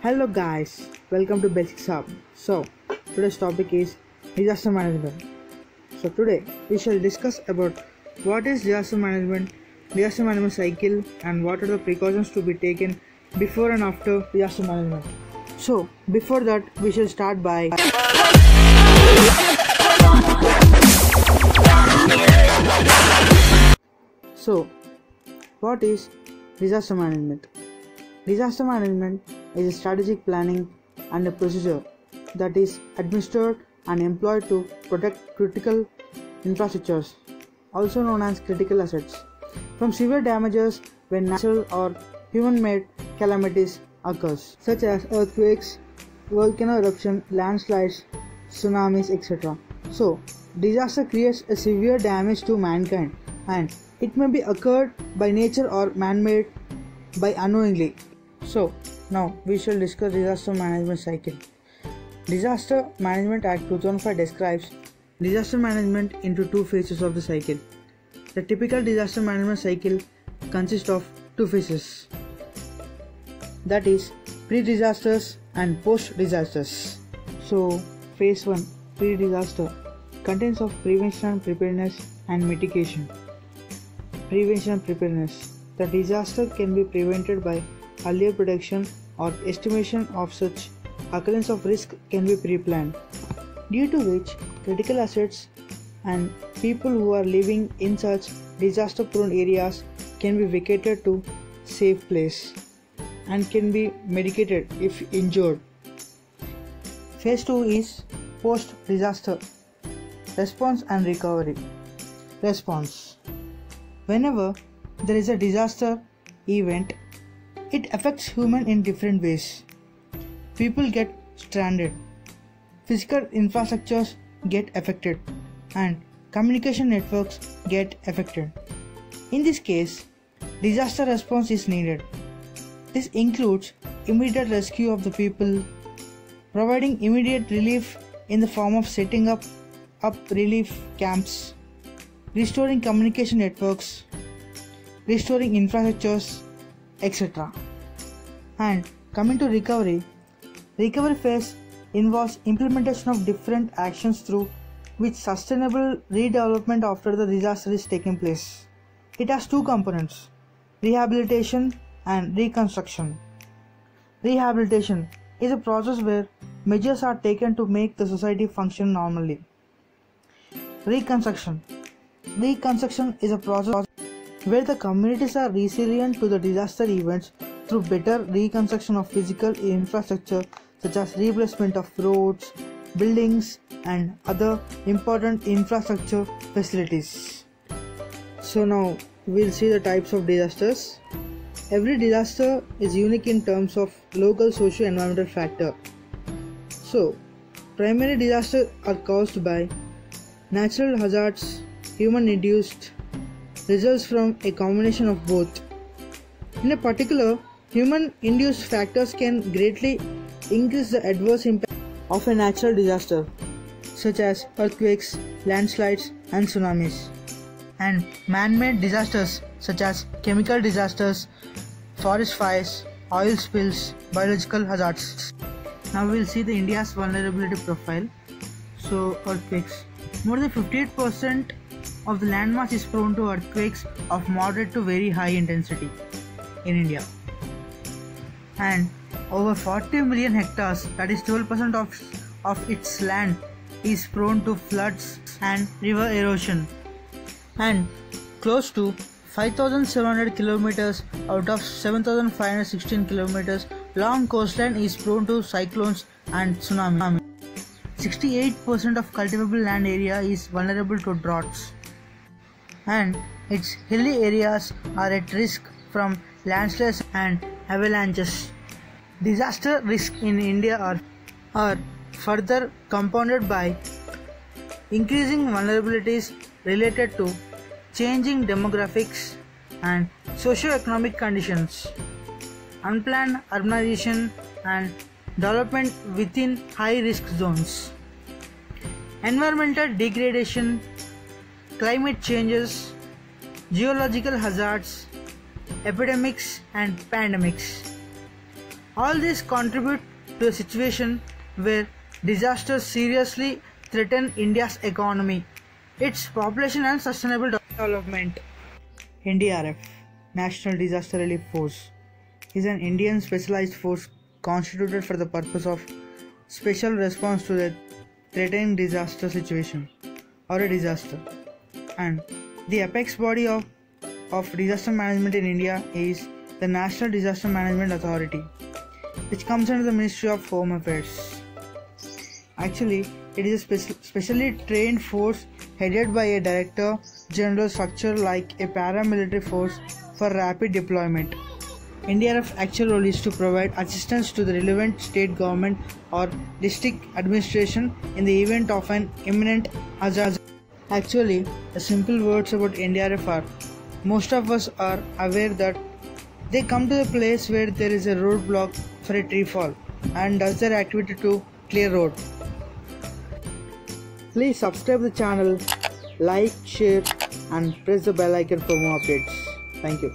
Hello guys, welcome to Basics Hub. So today's topic is disaster management. So today we shall discuss about what is disaster management cycle, and what are the precautions to be taken before and after disaster management. So before that we shall start by So what is disaster management? Disaster management is a strategic planning and a procedure that is administered and employed to protect critical infrastructures, also known as critical assets, from severe damages when natural or human-made calamities occurs, such as earthquakes, volcano eruption, landslides, tsunamis, etc. So, disaster creates a severe damage to mankind, and it may be occurred by nature or man-made by unknowingly. So now we shall discuss disaster management cycle. Disaster Management Act 2005 describes disaster management into two phases of the cycle. The typical disaster management cycle consists of two phases, that is pre-disasters and post-disasters. So phase 1, pre-disaster, contains of prevention, preparedness and mitigation. Prevention and preparedness. The disaster can be prevented by earlier protection or estimation of such occurrence of risk can be pre-planned, due to which critical assets and people who are living in such disaster-prone areas can be vacated to safe place and can be medicated if injured. Phase 2 is post-disaster, response and recovery. Response. Whenever there is a disaster event, it affects humans in different ways. People get stranded, physical infrastructures get affected, and communication networks get affected. In this case, disaster response is needed. This includes immediate rescue of the people, providing immediate relief in the form of setting up relief camps, restoring communication networks, restoring infrastructures, etc. And coming to recovery phase involves implementation of different actions through which sustainable redevelopment after the disaster is taking place. It has two components, rehabilitation and reconstruction. Rehabilitation is a process where measures are taken to make the society function normally. Reconstruction is a process where the communities are resilient to the disaster events through better reconstruction of physical infrastructure such as replacement of roads, buildings and other important infrastructure facilities. So now we'll see the types of disasters. Every disaster is unique in terms of local socio-environmental factor. So primary disasters are caused by natural hazards, human-induced, results from a combination of both. In a particular, human-induced factors can greatly increase the adverse impact of a natural disaster, such as earthquakes, landslides, and tsunamis, and man-made disasters such as chemical disasters, forest fires, oil spills, biological hazards. Now we will see the India's vulnerability profile. So earthquakes. More than 58% of the landmass is prone to earthquakes of moderate to very high intensity in India, and over 40 million hectares, that is 12% of its land, is prone to floods and river erosion, and close to 5,700 kilometers out of 7,516 kilometers long coastline is prone to cyclones and tsunami. 68% of cultivable land area is vulnerable to droughts, and its hilly areas are at risk from landslides and avalanches. Disaster risks in India are further compounded by increasing vulnerabilities related to changing demographics and socio-economic conditions, unplanned urbanization and development within high-risk zones, environmental degradation, climate changes, geological hazards, epidemics and pandemics. All this contribute to a situation where disasters seriously threaten India's economy, its population and sustainable development. NDRF, National Disaster Relief Force, is an Indian specialized force constituted for the purpose of special response to a threatening disaster situation or a disaster. And the apex body of disaster management in India is the National Disaster Management Authority, which comes under the Ministry of Home Affairs. Actually, it is a specially trained force headed by a director general structure like a paramilitary force for rapid deployment. NDRF's actual role is to provide assistance to the relevant state government or district administration in the event of an imminent hazard. Actually, the simple words about NDRF are, most of us are aware that they come to the place where there is a roadblock for a tree fall and does their activity to clear road. Please subscribe the channel, like, share and press the bell icon for more updates. Thank you.